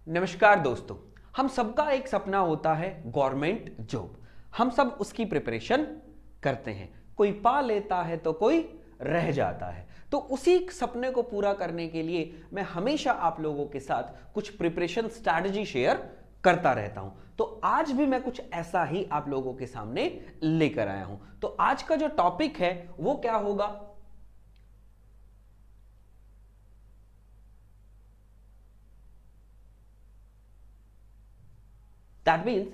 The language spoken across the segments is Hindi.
नमस्कार दोस्तों। हम सबका एक सपना होता है गवर्नमेंट जॉब। हम सब उसकी प्रिपरेशन करते हैं, कोई पा लेता है तो कोई रह जाता है। तो उसी सपने को पूरा करने के लिए मैं हमेशा आप लोगों के साथ कुछ प्रिपरेशन स्ट्रैटेजी शेयर करता रहता हूं। तो आज भी मैं कुछ ऐसा ही आप लोगों के सामने लेकर आया हूं। तो आज का जो टॉपिक है वो क्या होगा? That means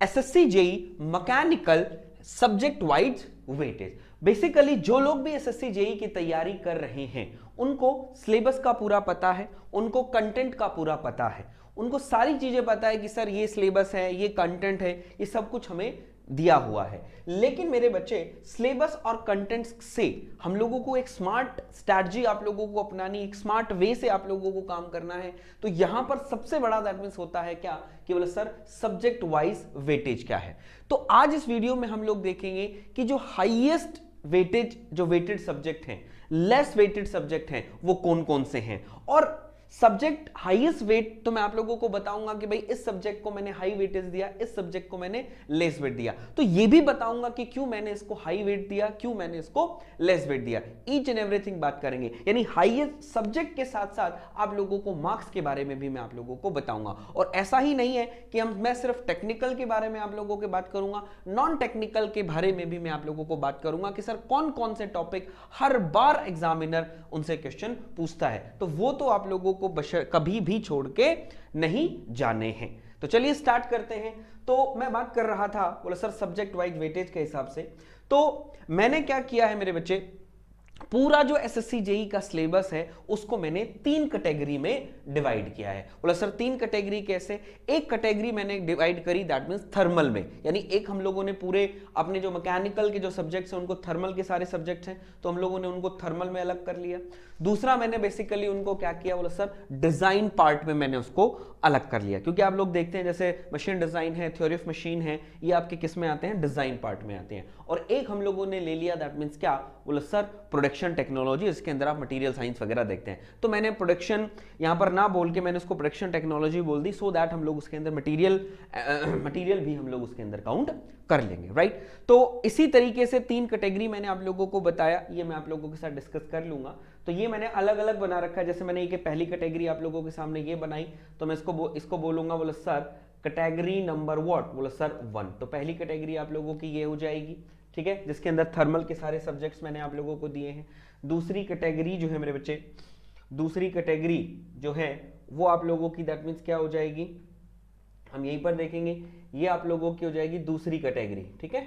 SSC JE mechanical subject wise weightage. Basically जो लोग भी एसएससी जेई की तैयारी कर रहे हैं उनको सिलेबस का पूरा पता है, उनको कंटेंट का पूरा पता है, उनको सारी चीजें पता है कि सर ये सिलेबस है, ये कंटेंट है, ये सब कुछ हमें दिया हुआ है। लेकिन मेरे बच्चे, सिलेबस और कंटेंट से हम लोगों को एक स्मार्ट स्ट्रैटेजी आप लोगों को अपनानी, एक स्मार्ट वे से आप लोगों को काम करना है। तो यहां पर सबसे बड़ा दैट मींस होता है क्या कि बोले सर सब्जेक्ट वाइज वेटेज क्या है। तो आज इस वीडियो में हम लोग देखेंगे कि जो हाईएस्ट वेटेज, जो वेटेड सब्जेक्ट हैं, लेस वेटेड सब्जेक्ट हैं, वो कौन कौन से हैं। और सब्जेक्ट हाईएस्ट वेट तो मैं आप लोगों को बताऊंगा कि भाई इस सब्जेक्ट को मैंने हाई वेटेज दिया, इस सब्जेक्ट को मैंने लेस वेट दिया। तो ये भी बताऊंगा कि क्यों मैंने इसको हाई वेट दिया, क्यों मैंने इसको लेस वेट दिया। ईच एंड एवरीथिंग बात करेंगे, यानी हाईएस्ट सब्जेक्ट के साथ साथ आप लोगों को मार्क्स के बारे में भी मैं आप लोगों को बताऊंगा। और ऐसा ही नहीं है कि मैं सिर्फ टेक्निकल के बारे में आप लोगों के बात करूंगा, नॉन टेक्निकल के बारे में भी मैं आप लोगों को बात करूंगा कि सर कौन कौन से टॉपिक हर बार एग्जामिनर उनसे क्वेश्चन पूछता है। तो वो तो आप लोगों को कभी भी छोड़ के नहीं जाने हैं। तो चलिए स्टार्ट करते हैं। तो मैं बात कर रहा था, बोला सर सब्जेक्ट वाइज वेटेज के हिसाब से। तो मैंने क्या किया है मेरे बच्चे, पूरा जो एसएससी जेई का सिलेबस है उसको मैंने 3 कैटेगरी में डिवाइड किया है। बोला सर 3 कैटेगरी कैसे? एक कैटेगरी मैंने डिवाइड करी दैट मींस थर्मल में, यानी एक हम लोगों ने पूरे अपने जो मैकेनिकल के जो सब्जेक्ट्स हैं उनको, थर्मल के सारे सब्जेक्ट्स हैं तो हम लोगों ने उनको थर्मल में अलग कर लिया। दूसरा मैंने बेसिकली उनको क्या किया, बोला सर डिजाइन पार्ट में मैंने उसको अलग कर लिया, क्योंकि आप लोग देखते हैं जैसे मशीन डिजाइन है, थ्योरी ऑफ मशीन है, ये आपके किस में आते हैं? डिजाइन पार्ट में आते हैं। और एक हम लोगों ने ले लिया दैट मींस क्या, बोला सर प्रोडक्शन टेक्नोलॉजी, इसके अंदर आप मटेरियल साइंस वगैरह देखते हैं। तो मैंने प्रोडक्शन यहां पर ना बोल के मैंने उसको प्रोडक्शन टेक्नोलॉजी बोल दी, सो दैट हम लोग उसके अंदर मटेरियल भी हम लोग उसके अंदर काउंट कर लेंगे, राइट। तो इसी तरीके से 3 कैटेगरी मैंने आप लोगों को बताया, ये मैं आप लोगों के साथ डिस्कस कर लूंगा। तो ये मैंने अलग अलग बना रखा है। जैसे मैंने ये पहली कैटेगरी आप लोगों के सामने ये बनाई, तो मैं इसको बोलूंगा, बोला सर कैटेगरी नंबर व्हाट, बोला सर 1। तो पहली कैटेगरी आप लोगों की ये हो जाएगी, ठीक है, जिसके अंदर थर्मल के सारे सब्जेक्ट्स मैंने आप लोगों को दिए हैं। दूसरी कैटेगरी जो है मेरे बच्चे, दूसरी कैटेगरी जो है वो आप लोगों की दैट मीन्स क्या हो जाएगी, हम यहीं पर देखेंगे, ये आप लोगों की हो जाएगी दूसरी कैटेगरी, ठीक है।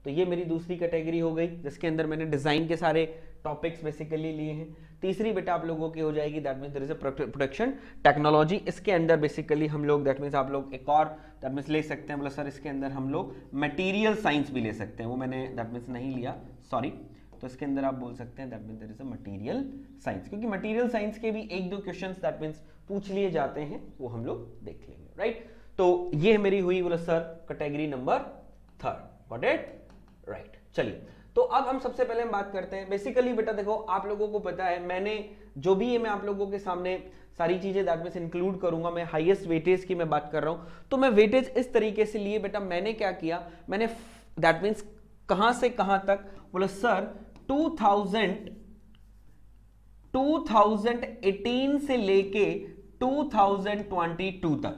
तो ये मेरी दूसरी कैटेगरी हो गई, जिसके अंदर मैंने डिजाइन के सारे टॉपिक्स बेसिकली लिए हैं। तीसरी बेटा आप लोगों की हो जाएगी that means there is a production technology. इसके अंदर बेसिकली हम लोग दैट मींस आप लोग एक और दैट मींस ले सकते हैं, बोला सर इसके अंदर हम लोग मटेरियल साइंस भी ले सकते हैं, वो मैंने दैट मींस नहीं लिया, सॉरी। तो इसके अंदर आप बोल सकते हैं that means there is a material science, क्योंकि मटेरियल साइंस के भी 1-2 क्वेश्चंस दैट मींस पूछ लिए जाते हैं, वो हम लोग देख लेंगे, राइट। तो ये मेरी हुई बोला sir category number 3, got it, right. चलिए, तो अब हम सबसे पहले हम बात करते हैं। बेसिकली बेटा देखो, आप लोगों को पता है मैंने जो भी ये मैं आप लोगों के सामने सारी चीजें दैट मींस इंक्लूड करूंगा, मैं हाईएस्ट वेटेज की मैं बात कर रहा हूं। तो मैं वेटेज इस तरीके से लिए बेटा, मैंने क्या किया, मैंने दैट मींस कहां से कहां तक, बोला सर 2018 से लेके 2022 तक,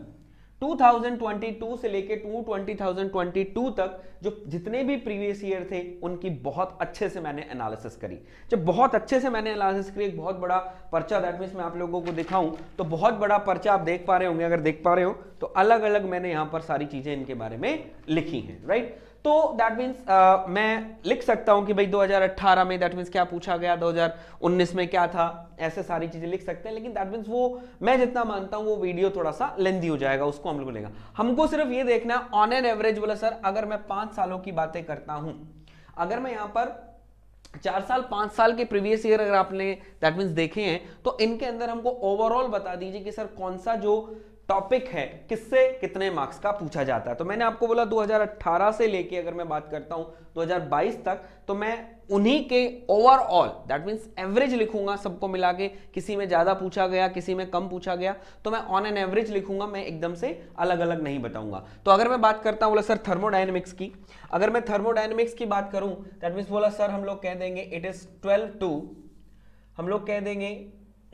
2022 से लेके 2022 तक जो जितने भी प्रीवियस ईयर थे उनकी बहुत अच्छे से मैंने एनालिसिस करी। जब बहुत अच्छे से मैंने एनालिसिस करी, एक बहुत बड़ा पर्चा दैट मींस मैं आप लोगों को दिखाऊं तो बहुत बड़ा पर्चा आप देख पा रहे होंगे, अगर देख पा रहे हो तो अलग अलग मैंने यहां पर सारी चीजें इनके बारे में लिखी हैं, राइट। तो दैट मींस मैं लिख सकता हूं कि भाई 2018 में दैट मींस क्या पूछा गया, 2019 में क्या था, ऐसे सारी चीजें लिख सकते हैं। लेकिन दैट मींस वो मैं जितना मानता हूं वो वीडियो थोड़ा सा लेंथी हो जाएगा, उसको हम लोग लेगा। हमको सिर्फ ये देखना ऑन एन एवरेज, बोला सर अगर मैं 5 सालों की बातें करता हूं, अगर मैं यहां पर 4 साल 5 साल के प्रीवियस ईयर अगर आपने दैट मींस देखे हैं, तो इनके अंदर हमको ओवरऑल बता दीजिए कि सर कौन सा जो टॉपिक है किससे कितने मार्क्स का पूछा जाता है। तो मैंने आपको बोला 2018 से लेके अगर मैं बात करता हूं 2022 तक, तो मैं उन्हीं के ओवरऑल दैट मींस एवरेज लिखूंगा सबको मिला के, किसी में ज्यादा पूछा गया किसी में कम पूछा गया, तो मैं ऑन एन एवरेज लिखूंगा, मैं एकदम से अलग अलग नहीं बताऊंगा। तो अगर मैं बात करता हूं बोला सर थर्मोडायनेमिक्स की, अगर मैं थर्मोडायनेमिक्स की बात करूं दैट मींस बोला सर हम लोग कह देंगे इट इज 12 टू, हम लोग कह देंगे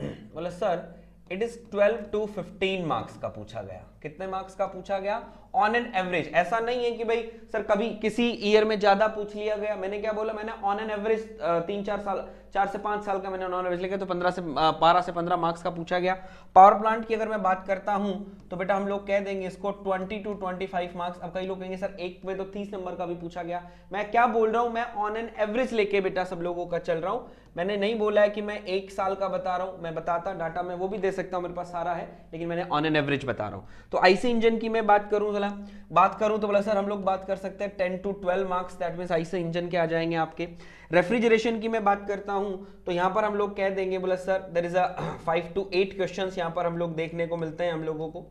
बोला sir it is 12 to 15 marks का पूछा गया। कितने मार्क्स का पूछा गया ऑन एन एवरेज। ऐसा नहीं है कि भाई सर कभी किसी ईयर में ज्यादा पूछ लिया गया, मैंने क्या बोला, मैंने ऑन एन एवरेज 3-4 साल 4 से 5 साल का मैंने ऑन एवरेज लिखा, तो 12 से 15 मार्क्स का पूछा गया। पावर प्लांट की अगर मैं बात करता हूं तो बेटा हम लोग कह देंगे इसको 20 to 25 मार्क्स। अब कई लोग कहेंगे सर एक में तो 30 नंबर का भी पूछा गया। मैं क्या बोल रहा हूं, मैं ऑन एन एवरेज लेके बेटा सब लोगों का चल रहा हूं। मैंने नहीं बोला है कि मैं 1 साल का बता रहा हूं, मैं बताता डाटा मैं वो भी दे सकता हूं, मेरे पास सारा है, लेकिन मैंने ऑन एन एवरेज बता रहा हूं। तो आईसी इंजन की मैं बात करूं तो बोला सर हम लोग बात कर सकते हैं 10 to 12 marks, that means IC engine के आ जाएंगे आपके। रेफ्रिजरेशन की मैं बात करता हूं तो यहां पर हम लोग कह देंगे बोला sir there is a 5 to 8 questions यहां पर हम लोग देखने को मिलते हैं हम लोगों को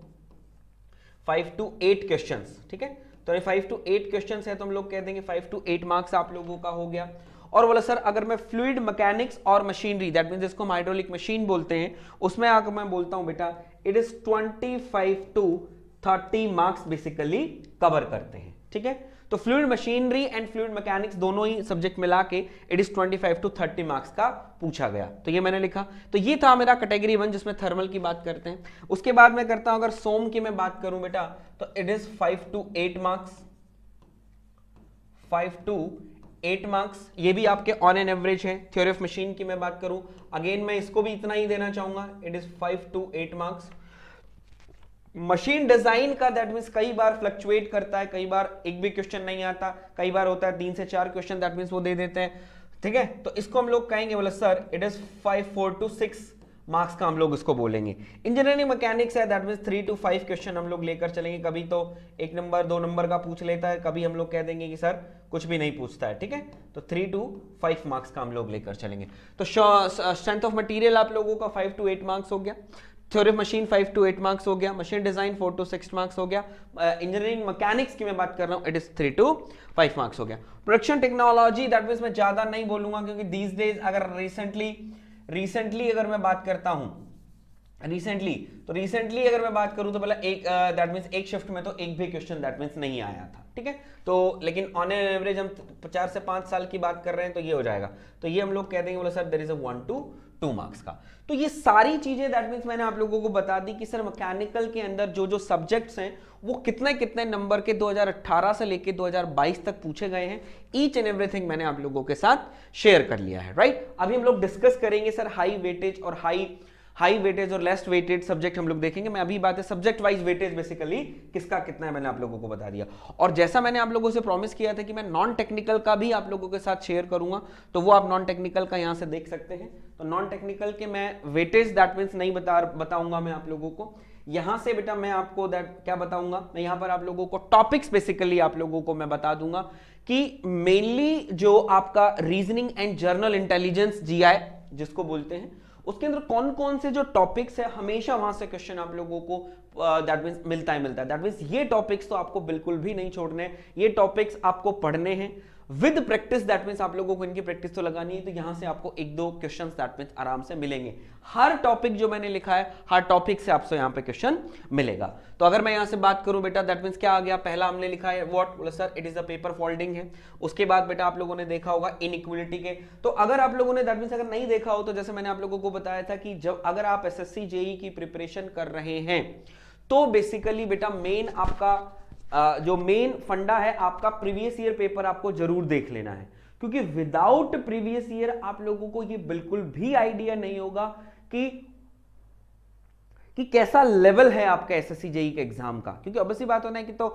5 to 8 क्वेश्चंस, ठीक है। तो 5 to 8 क्वेश्चंस है तो हम लोग कह देंगे 5 to 8 मार्क्स आप लोगों का हो गया। और बोला सर अगर मैं फ्लूइड मैकेनिक्स और मशीनरी दैट मींस जिसको हम हाइड्रोलिक मशीन बोलते हैं, उसमें आकर मैं बोलता हूं बेटा it is 25 to 30 marks basically cover करते हैं, ठीक है। तो fluid machinery and fluid mechanics दोनों ही सब्जेक्ट मिला के इट इज 25 to 30 मार्क्स का पूछा गया। तो ये मैंने लिखा। तो ये था मेरा कैटेगरी 1 जिसमें थर्मल की बात करते हैं। उसके बाद मैं करता हूं अगर सोम की मैं बात करूं बेटा तो it is 5 to 8 marks, 5 to 8 marks, ये भी आपके ऑन एन एवरेज है। थ्योरी ऑफ मशीन की मैं बात करूं अगेन मैं इसको भी इतना ही देना चाहूंगा, it is 5 to 8 marks. Machine design का दैट मींस कई बार फ्लक्चुएट करता है, कई बार एक भी क्वेश्चन नहीं आता, कई बार होता है 3 से 4 क्वेश्चन दैट मींस वो दे देते हैं, ठीक है। तो इसको हम लोग कहेंगे बोले sir it is 4 to 6 marks का हम लोग इसको बोलेंगे। इंजीनियरिंग मैकेनिक्स है दैट मींस 3 to 5 क्वेश्चन हम लोग लेकर चलेंगे, कभी तो 1 नंबर 2 नंबर का पूछ लेता है, कभी हम लोग कह देंगे कि सर कुछ भी नहीं पूछता है, ठीक है। तो 3 to 5 मार्क्स का हम लोग लेकर चलेंगे। तो स्ट्रेंथ ऑफ मटेरियल आप लोगों का 5 to 8 मार्क्स हो गया। Theory of machine 5 to 8 marks हो गया। मशीन डिजाइन 4 to 6 मार्क्स हो गया। इंजीनियरिंग मैकेनिक्स की मैं बात कर रहा हूं इट इज 3 to 5 मार्क्स हो गया। प्रोडक्शन टेक्नोलॉजी दैट मींस मैं ज्यादा नहीं बोलूंगा क्योंकि दीज डेज अगर रिसेंटली अगर मैं बात करता हूं रिसेंटली अगर मैं बात करूं तो पहले एक दैट मींस एक शिफ्ट में तो एक भी क्वेश्चन दैट मींस नहीं आया था, ठीक है। तो लेकिन ऑन एन एवरेज हम 4 से 5 साल की बात कर रहे हैं तो ये हो जाएगा। तो ये हम लोग कह देंगे बोला sir there is a 1 to 2 marks का। तो ये सारी चीजें दैट मींस मैंने आप लोगों को बता दी कि सर मैकेनिकल के अंदर जो जो सब्जेक्ट्स हैं वो कितने कितने नंबर के 2018 से लेके 2022 तक पूछे गए हैं। ईच एंड एवरीथिंग मैंने आप लोगों के साथ शेयर कर लिया है, राइट। अभी हम लोग डिस्कस करेंगे सर हाई वेटेज और हाई वेटेज और लेस वेटेज सब्जेक्ट हम लोग देखेंगे। मैं अभी बात है सब्जेक्ट वाइज वेटेज बेसिकली किसका कितना है मैंने आप लोगों को बता दिया। और जैसा मैंने आप लोगों से प्रॉमिस किया था कि मैं नॉन टेक्निकल का भी आप लोगों के साथ शेयर करूंगा, तो वो आप नॉन टेक्निकल का यहां से देख सकते हैं। तो नॉन टेक्निकल के मैं वेटेज दैट मींस नहीं बताऊंगा मैं आप लोगों को। यहां से बेटा मैं आपको क्या बताऊंगा, मैं यहां पर आप लोगों को टॉपिक्स बेसिकली आप लोगों को मैं बता दूंगा कि मेनली जो आपका reasoning and journal intelligence GI जिसको बोलते हैं, उसके अंदर कौन कौन से जो टॉपिक्स है हमेशा वहां से क्वेश्चन आप लोगों को दैट मींस मिलता है दैट मींस ये टॉपिक्स तो आपको बिल्कुल भी नहीं छोड़ने, ये टॉपिक्स आपको पढ़ने हैं विद प्रैक्टिस। दैट मींस आप लोगों को इनकी प्रैक्टिस तो लगानी है, तो यहां से आपको 1-2 क्वेश्चन दैट मींस आराम से मिलेंगे। हर टॉपिक जो मैंने लिखा है हर टॉपिक से आपसे यहां पे क्वेश्चन मिलेगा। तो अगर मैं यहां से बात करूं बेटा दैट मींस क्या आ गया, पहला हमने लिखा है व्हाट, बोला sir it is a paper folding है। उसके बाद बेटा आप लोगों ने देखा होगा इनइक्वालिटी के। तो अगर आप लोगों ने दैट मींस अगर नहीं देखा हो तो जैसे मैंने आप लोगों को बताया था कि जब अगर आप एसएससी जेईई की प्रिपरेशन कर रहे हैं तो बेसिकली बेटा मेन आपका जो मेन फंडा है आपका प्रीवियस ईयर पेपर आपको जरूर देख लेना है, क्योंकि विदाउट प्रीवियस ईयर आप लोगों को ये बिल्कुल भी आइडिया नहीं होगा कि कैसा लेवल है आपका एसएससी जेईई के एग्जाम का। क्योंकि ऑब्वियसली बात होना है कि तो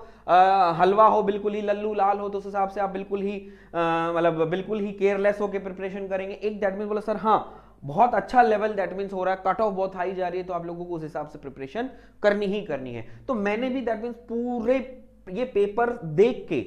हलवा हो बिल्कुल ही लल्लू लाल हो तो उस हिसाब से आप बिल्कुल ही मतलब बिल्कुल ही केयरलेस होकर प्रिपरेशन करेंगे। एक दैट मींस बोला सर हाँ बहुत अच्छा लेवल दैट मींस हो रहा है, कट ऑफ बहुत हाई जा रही है, तो आप लोगों को उस हिसाब से प्रिपरेशन करनी ही करनी है। तो मैंने भी दैट मींस पूरे ये पेपर देख के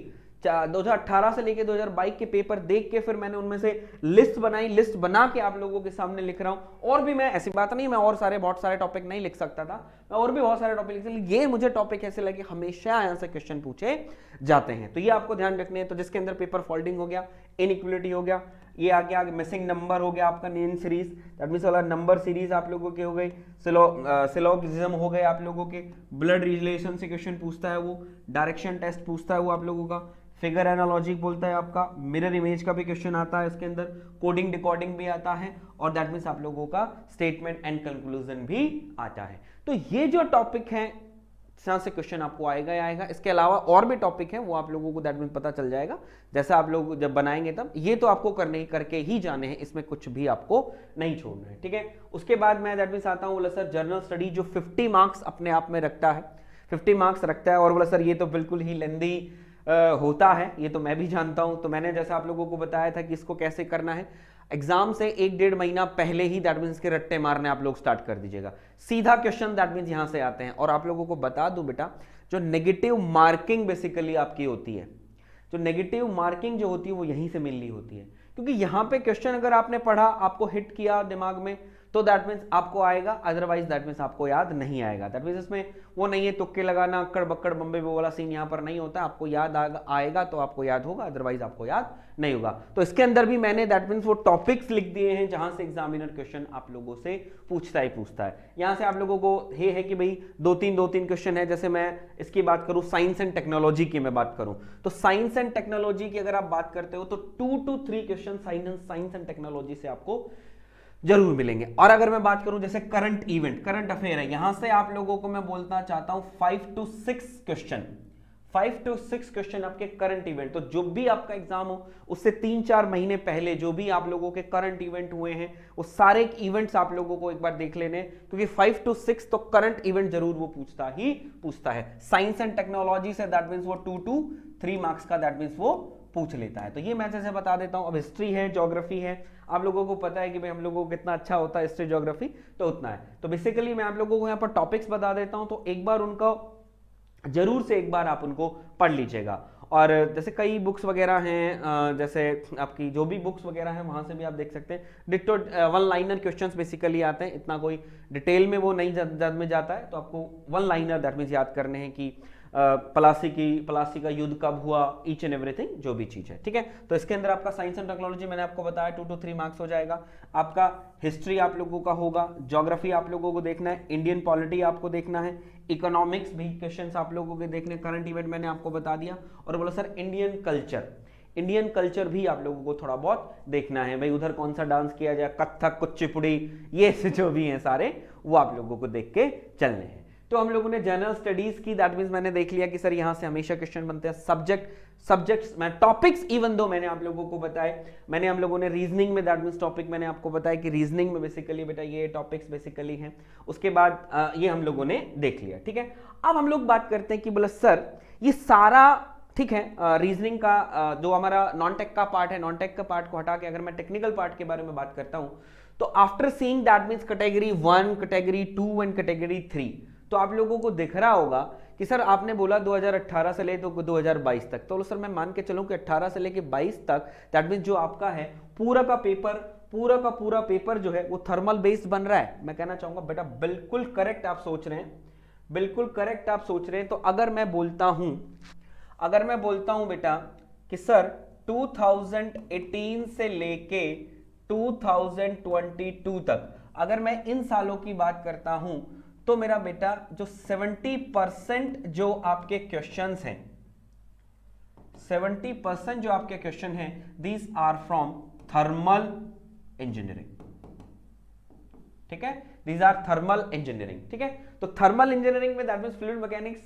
2018 से लेके 2022 के पेपर देख के फिर मैंने उनमें से लिस्ट बनाई, लिस्ट बना के आप लोगों के सामने लिख रहा हूं। और भी मैं, ऐसी बात नहीं मैं और बहुत सारे टॉपिक नहीं लिख सकता था, मैं और भी बहुत सारे टॉपिक लिख सकता, ये मुझे टॉपिक ऐसे लगे हमेशा यहां से क्वेश्चन पूछे जाते हैं, तो ये आपको ध्यान रखने हैं। तो जिसके अंदर पेपर फोल्डिंग हो गया, इनइक्वलिटी हो गया, ये आगे मिसिंग नंबर हो गया आपका, नेम सीरीज दैट मींस वाला नंबर सीरीज आप लोगों के हो गई, सिलोगिज्म हो गए आप लोगों के, ब्लड रिलेशन से क्वेश्चन पूछता है वो, डायरेक्शन टेस्ट पूछता है वो आप लोगों का, फिगर एनालॉजी बोलता है आपका, मिरर इमेज का भी क्वेश्चन आता है इसके अंदर, कोडिंग डिकोडिंग भी आता है, और दैट मींस आप लोगों का स्टेटमेंट एंड कंक्लूजन भी आता है। तो ये जो टॉपिक है यहां से क्वेश्चन आपको आएगा ही आएगा। इसके अलावा और भी टॉपिक है वो आप लोगों को दैट मींस पता चल जाएगा जैसा आप लोग जब बनाएंगे तब। ये तो आपको करके ही जाने हैं, इसमें कुछ भी आपको नहीं छोड़ना है, ठीक है। उसके बाद मैं दैट मींस आता हूं, बोला सर जनरल स्टडी जो 50 मार्क्स अपने आप में रखता है, 50 मार्क्स रखता है, और बोला सर ये तो बिल्कुल ही लेंदी होता है, ये तो मैं भी जानता हूं। तो मैंने जैसा आप लोगों को बताया था कि इसको कैसे करना है, एग्जाम से 1-1.5 महीना पहले ही दैट मींस के रट्टे मारने आप लोग स्टार्ट कर दीजिएगा, सीधा क्वेश्चन दैट मींस यहां से आते हैं। और आप लोगों को बता दूं बेटा, जो नेगेटिव मार्किंग बेसिकली आपकी होती है, जो नेगेटिव मार्किंग जो होती है वो यहीं से मिल रही होती है, क्योंकि यहां पे क्वेश्चन अगर आपने पढ़ा, आपको हिट किया दिमाग में, तो दैट मींस आपको आएगा, अदरवाइज दैट मींस आपको याद नहीं आएगा। दैट मींस इसमें वो नहीं है तुक्के लगाना, अक्कड़ बक्कड़ बम्बे वो वाला सीन यहाँ पर नहीं होता, आपको याद आएगा तो आपको याद होगा, अदरवाइज आपको याद नहीं होगा। तो इसके अंदर भी मैंने दैट मींस वो टॉपिक्स लिख दिए हैं जहां से एग्जामिनर क्वेश्चन आप लोगों से पूछता है। यहां से आप लोगों को ये है कि भाई दो तीन क्वेश्चन है। जैसे मैं इसकी बात करूं, साइंस एंड टेक्नोलॉजी की मैं बात करूं, तो साइंस एंड टेक्नोलॉजी की अगर आप बात करते हो तो 2 to 3 question science and technology से आपको जरूर मिलेंगे। और अगर मैं बात करूं जैसे करंट इवेंट, करंट अफेयर है, यहां से आप लोगों को मैं बोलना चाहता हूं 5 to 6 क्वेश्चन आपके करंट इवेंट। तो जो भी आपका एग्जाम हो उससे 3-4 महीने पहले जो भी आप लोगों के करंट इवेंट हुए हैं वो सारे इवेंट्स आप लोगों को एक बार देख लेने, क्योंकि 5 to 6 तो करंट इवेंट जरूर वो पूछता है। Science and technology say that means वो 2 to 3 मार्क्स का दैट मींस वो पूछ लेता है। तो ये मैं जैसे बता देता हूं। अब हिस्ट्री है, ज्योग्राफी है, आप लोगों को पता है कि भाई हम लोगों को कितना अच्छा होता है हिस्ट्री ज्योग्राफी, तो उतना है। तो बेसिकली मैं आप लोगों को यहाँ पर टॉपिक्स बता देता हूं, तो एक बार उनका जरूर से एक बार आप उनको पढ़ लीजिएगा। और जैसे कई बुक्स वगैरह हैं, जैसे आपकी जो भी बुक्स वगैरह हैं वहां से भी आप देख सकते हैं। डिटो 1 लाइनर क्वेश्चंस बेसिकली आते हैं, इतना कोई डिटेल में वो नहीं में जाता है। तो आपको 1 लाइनर दैट मींस याद करने हैं कि प्लासी का युद्ध कब हुआ, ईच एंड एवरीथिंग जो भी चीज है, ठीक है। तो इसके अंदर आपका साइंस एंड टेक्नोलॉजी मैंने आपको बताया 2 to 3 मार्क्स हो जाएगा। आपका हिस्ट्री आप लोगों का होगा, ज्योग्राफी आप लोगों को देखना है, इंडियन पॉलिटी आपको देखना है, इकोनॉमिक्स भी क्वेश्चंस आप लोगों के देखने, करंट इवेंट मैंने आपको बता दिया। और बोला सर इंडियन कल्चर भी आप लोगों को थोड़ा बहुत देखना है, भाई उधर कौन सा डांस किया जाए, कथक, कुचिपुड़ी, ये जो भी हैं सारे वो आप लोगों को देख के चलने हैं। तो हम लोगों ने जनरल स्टडीज की दैट मींस मैंने देख लिया कि सर यहां से हमेशा क्वेश्चन बनते हैं। सब्जेक्ट्स मैं टॉपिक्स इवन दो मैंने आप लोगों को बताए, मैंने हम लोगों ने रीजनिंग में दैट मींस टॉपिक मैंने आपको बताया कि रीजनिंग में बेसिकली बेटा ये टॉपिक्स बेसिकली हैं। उसके बाद ये हम लोगों ने देख लिया, ठीक है। अब हम लोग बात करते हैं कि बोला सर ये सारा ठीक है, रीजनिंग का जो हमारा नॉन टेक का पार्ट है, नॉन टेक का पार्ट को हटा के अगर मैं टेक्निकल पार्ट के बारे में बात करता हूं, तो after seeing that means category 1, category 2 and category 3, तो आप लोगों को दिख रहा होगा कि सर आपने बोला 2018 से ले तो 2022 तक, तो सर मैं मान के चलूं कि 18 से लेके 22 तक दैट मींस जो आपका है पूरा का पूरा पेपर जो है वो थर्मल बेस्ड बन रहा है। मैं कहना चाहूंगा बेटा बिल्कुल करेक्ट आप सोच रहे हैं, बिल्कुल करेक्ट आप सोच रहे हैं। तो अगर मैं बोलता हूं बेटा कि सर 2018 से लेके 2022 तक अगर मैं इन सालों की बात करता हूं, तो मेरा बेटा जो 70% जो आपके क्वेश्चंस हैं, 70% जो आपके क्वेश्चन हैं, these are from thermal engineering, ठीक है, दीज आर थर्मल इंजीनियरिंग, ठीक है। तो थर्मल इंजीनियरिंग में दैट मींस फ्लूइड मैकेनिक्स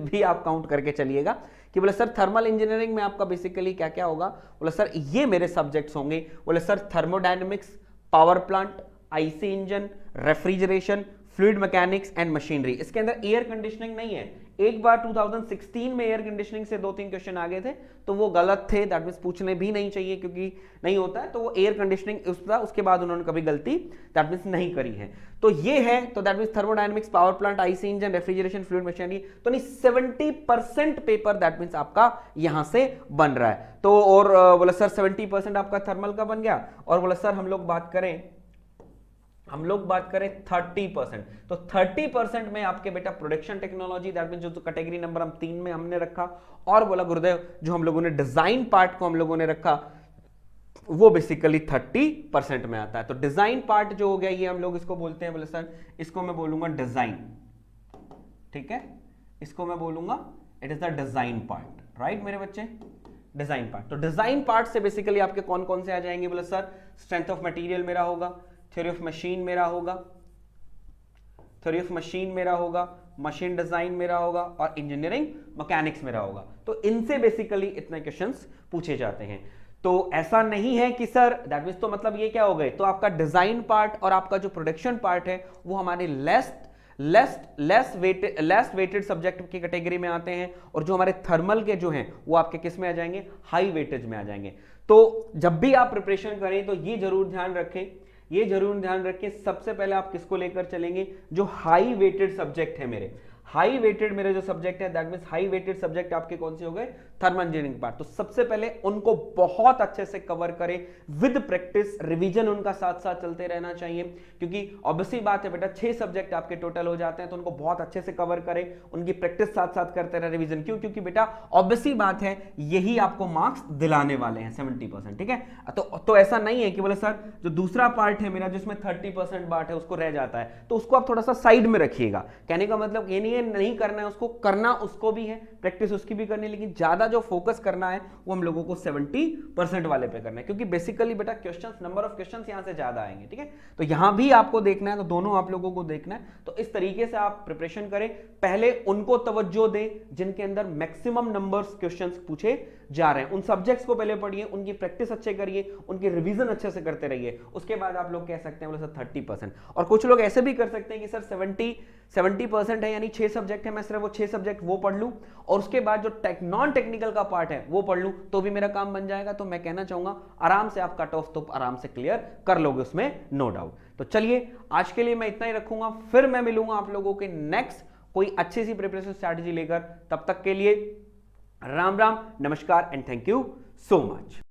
भी आप काउंट करके चलिएगा कि बोले सर थर्मल इंजीनियरिंग में आपका बेसिकली क्या क्या होगा, बोले सर ये मेरे सब्जेक्ट्स होंगे, बोले sir thermodynamics, power plant, IC engine, refrigeration, fluid mechanics and machinery. इसके अंदर एयर कंडीशनिंग नहीं है। एक बार 2016 में एयर कंडीशनिंग से 2-3 क्वेश्चन आ गए थे, तो वो गलत थे, दैट मींस पूछने भी नहीं चाहिए क्योंकि नहीं होता है, तो वो एयर कंडीशनिंग उसके बाद उन्होंने कभी गलती दैट मींस नहीं करी है। तो ये है, तो that means thermodynamics, power plant, IC engine, refrigeration, fluid machinery, तो नहीं 70% पेपर दैट मींस आपका यहां से बन रहा है। तो और बोला सर 70% आपका थर्मल का बन गया, और बोला सर हम लोग बात करें 30%, तो 30% में आपके बेटा प्रोडक्शन टेक्नोलॉजी, दैट मींस जो कैटेगरी नंबर हम 3 में हमने रखा, और बोला गुरुदेव जो हम लोगों ने डिजाइन पार्ट को हम लोगों ने रखा वो बेसिकली 30% में आता है। तो डिजाइन पार्ट जो हो गया ये हम लोग इसको बोलते हैं, बोले सर इसको मैं बोलूंगा डिजाइन, ठीक है, इसको मैं बोलूंगा it is the design part, right मेरे बच्चे, डिजाइन पार्ट। तो डिजाइन पार्ट से बेसिकली आपके कौन कौन से आ जाएंगे, बोले सर स्ट्रेंथ ऑफ मटेरियल मेरा होगा, थ्योरी ऑफ मशीन मेरा होगा, थ्योरी ऑफ मशीन मेरा होगा, मशीन डिजाइन मेरा होगा, और इंजीनियरिंग मैकेनिक्स मेरा होगा। तो इनसे बेसिकली इतने क्वेश्चंस पूछे जाते हैं। तो ऐसा नहीं है कि सर दैट मींस, तो मतलब ये क्या हो गए, तो आपका डिजाइन पार्ट और आपका जो प्रोडक्शन पार्ट है वो हमारे लेस वेटेड सब्जेक्ट की कैटेगरी में आते हैं, और जो हमारे थर्मल के जो हैं वो आपके किस में आ जाएंगे, हाई वेटेज में आ जाएंगे। तो जब भी आप प्रिपरेशन करें तो ये जरूर ध्यान रखें, सबसे पहले आप किसको लेकर चलेंगे, जो हाई वेटेड सब्जेक्ट है मेरे, हाई वेटेड मेरे जो सब्जेक्ट है that means high weighted subject आपके कौन से हो गए, थर्मल इंजीनियरिंग पार्ट। तो सबसे पहले उनको बहुत अच्छे से कवर करें, विद प्रैक्टिस रिवीजन उनका साथ साथ चलते रहना चाहिए, क्योंकि ऑब्वियसली बात है बेटा 6 सब्जेक्ट आपके टोटल हो जाते हैं, तो उनको बहुत अच्छे से कवर करें, उनकी प्रैक्टिस साथ साथ करते रहे, रिवीजन। क्यों? क्योंकि बेटा ऑब्वियसली बात है यही आपको मार्क्स दिलाने वाले हैं 70%, ठीक है। तो ऐसा नहीं है कि बोले सर जो दूसरा पार्ट है मेरा जिसमें 30% पार्ट है उसको रह जाता है, तो उसको आप थोड़ा सा साइड में रखिएगा। कहने का मतलब ये नहीं है नहीं करना है उसको, करना उसको भी है, प्रैक्टिस उसकी भी करनी है, लेकिन ज्यादा जो फोकस करना है वो हम लोगों को 70% वाले पे करना है, क्योंकि बेसिकली बेटा क्वेश्चंस, नंबर ऑफ क्वेश्चंस यहां से ज्यादा आएंगे, ठीक है। तो यहां भी आपको देखना है, तो दोनों आप लोगों को देखना है। तो इस तरीके से आप प्रिपरेशन करें, पहले उनको तवज्जो दें जिनके अंदर मैक्सिमम नंबर्स क्वेश्चंस पूछे जा रहे हैं, उन सब्जेक्ट्स को पहले पढ़िए, उनकी प्रैक्टिस अच्छे करिए, उनकी रिवीजन अच्छे से करते रहिए, उसके बाद आप लोग कह सकते हैं बोले सर 30%। और कुछ लोग ऐसे भी कर सकते हैं कि सर 70% है, यानी 6 सब्जेक्ट है, मैं सिर्फ वो 6 सब्जेक्ट वो पढ़ लूं और उसके बाद जो नॉन टेक्निकल का पार्ट है वो पढ़ लूं, तो भी मेरा काम बन जाएगा। तो मैं कहना चाहूंगा आराम से आप कट ऑफ तो आराम से क्लियर कर लोगे उसमें, नो डाउट। तो चलिए आज के लिए मैं इतना ही रखूंगा, फिर मैं मिलूंगा आप लोगों के नेक्स्ट कोई अच्छी सी प्रिपरेशन स्ट्रैटेजी लेकर। तब तक के लिए राम राम, नमस्कार and thank you so much.